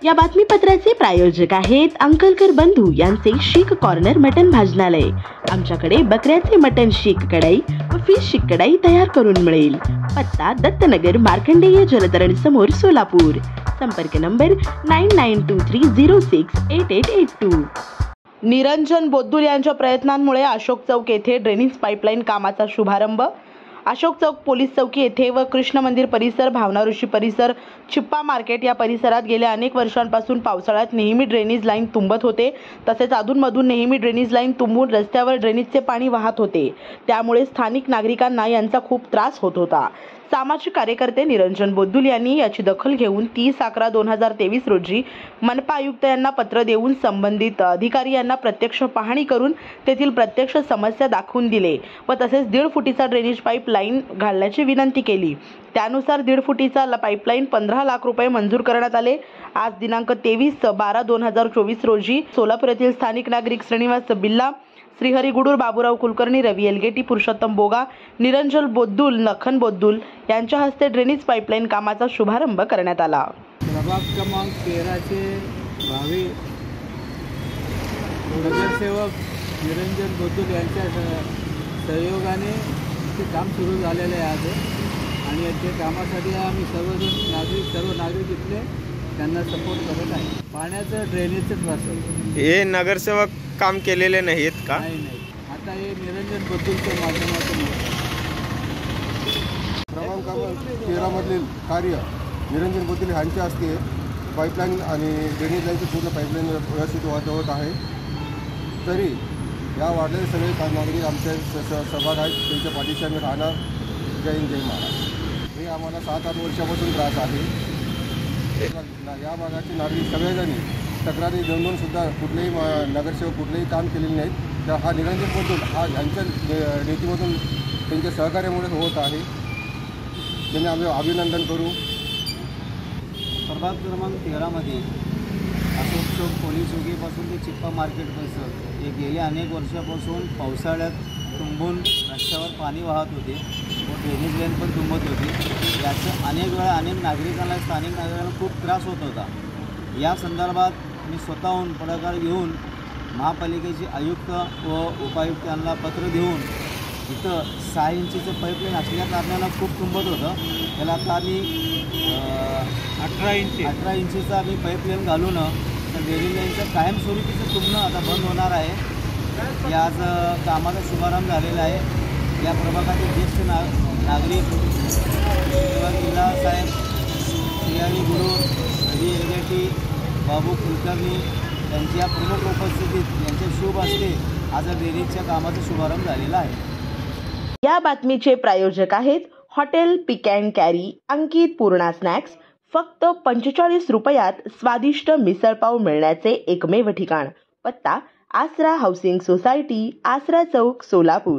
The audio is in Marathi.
या बातमीपत्राचे प्रायोजक आहेत अंकलकर बंधू यांचे शीख कॉर्नर मटन भाजनालय। आमच्याकडे बकऱ्याचे मटन शीख कढाई व फिश शीख कढाई तयार करून मिळेल। पत्ता दत्तनगर मार्कंडेय जलतरण समोर सोलापूर। संपर्क नंबर 9923068882। निरंजन बोद्दुल यांच्या प्रयत्नांमुळे अशोक चौक येथे ड्रेनेज पाईपलाईन कामाचा शुभारंभ। अशोक चौक पोलीस चौकी येथे व कृष्ण मंदिर परिसर, भावना ऋषी परिसर, चिप्पा मार्केट या परिसरात गेल्या अनेक वर्षांपासून पावसाळ्यात नेहमी ड्रेनेज लाईन तुंबत होते। तसेच अधूनमधून नेहमी ड्रेनेज लाईन तुंबून रस्त्यावर ड्रेनेजचे पाणी वाहत होते। त्यामुळे स्थानिक नागरिकांना यांचा खूप त्रास होत होता। सामाजिक कार्यकर्ते निरंजन बोद्दुल यांनी याची दखल घेऊन 30/11/2023 रोजी मनपा आयुक्त यांना पत्र देऊन संबंधित अधिकारी यांना प्रत्यक्ष पाहणी करून तेथील प्रत्यक्ष समस्या दाखवून दिले व तसेच 1.5 फुटीचा ड्रेनेज पाईप लाईन घालण्याची विनंती केली। त्यानुसार 1.5 फुटीचा पाईपलाईन 15 लाख रुपये मंजूर करण्यात आले। आज दिनांक 23/12/2024 रोजी सोलापूर येथील स्थानिक नागरिक श्रीनिवास बिल्ला, श्रीहरी गुडूर, बाबूराव कुलकर्णी, रवी एलगेटी, पुरुषोत्तम बोगा, निरंजन बोद्दुल, नखन बोद्दुल यांच्या हस्ते ड्रेनेज पाईपलाईन कामाचा शुभारंभ करण्यात आला। प्रभाग क्रमांक 13चे भावी नगरसेवक निरंजन बोद्दुल यांच्या सहयोगाने ते काम सुरू झालेले आहे आणि या कामासाठी आम्ही सर्व नागरिक इथले त्यांना सपोर्ट करत आहे। पाण्याचं ड्रेनेजचं त्रास आहे। हे नगरसेवक काम केलेले नाहीत का? नाही, आता हे निरंजन बोद्दुलच्या माध्यमातून प्रभाग क्रमांक 13 मधील कार्य निरंजन बोद्दुल यांच्या हस्ते पाईपलाईन आणि ड्रेनेज लाईनची पूर्ण पाईपलाईन व्यवस्थित होत आहे। तरी या वाढलेले सगळे नागरिक आमच्या सहभाग आहेत, त्यांच्या पाठीशी आम्ही राहणार। जय हिंद, जय महाराज। हे आम्हाला 7-8 वर्षापासून त्रास आहे। या भागाचे नागरिक सगळेजणी तक्रारी देऊन सुद्धा कुठलेही नगरसेवक कुठलेही काम केलेले नाहीत। तर हा निरंजन बोद्दुल हा यांच्या नीतीमधून त्यांच्या सहकार्यामुळे होत आहे। त्यांनी आम्ही अभिनंदन करू। प्रभाग क्रमांक 13मध्ये अशोक चौक पोलीस चौकीपासून ते चिप्पा मार्केट परिसर हे गेल्या अनेक वर्षापासून पावसाळ्यात तुंबून रस्त्यावर पाणी वाहत होते व ड्रेनेज लाईन पण तुंबत होती। याचं अनेक वेळा अनेक नागरिकांना, स्थानिक नागरिकांना खूप त्रास होत होता। या संदर्भात मी स्वतःहून पुढाकार घेऊन महापालिकेचे आयुक्त व उपायुक्त यांना पत्र देऊन इथं 6 इंचीचं पाईपलाईन असल्या कारणानं खूप तुंबत होतं। त्याला आता आम्ही 18 इंचीचा आम्ही पाईपलाईन घालून तर ड्रेनेज लाईनचं कायमस्वरूपीचं तुंबणं आता बंद होणार आहे। या आज कामाचा शुभारंभ झालेला आहे। या प्रभागातील ज्येष्ठ नागरिक जिल्हा साहेब श्रीहरी गुडूर, रवी एलगेटी, बाबू कुलकर्णी यांच्या प्रमुख उपस्थितीत यांच्या शुभ हस्ते आज ड्रेनेजच्या कामाचा शुभारंभ झालेला आहे। या बातमीचे प्रायोजक आहेत hotel pick and carry Ankit Purna snacks. फक्त 45 रुपयात स्वादिष्ट मिसळपाव मिळण्याचे एकमेव ठिकाण। पत्ता आसरा हाऊसिंग सोसायटी, आसरा चौक, सोलापूर।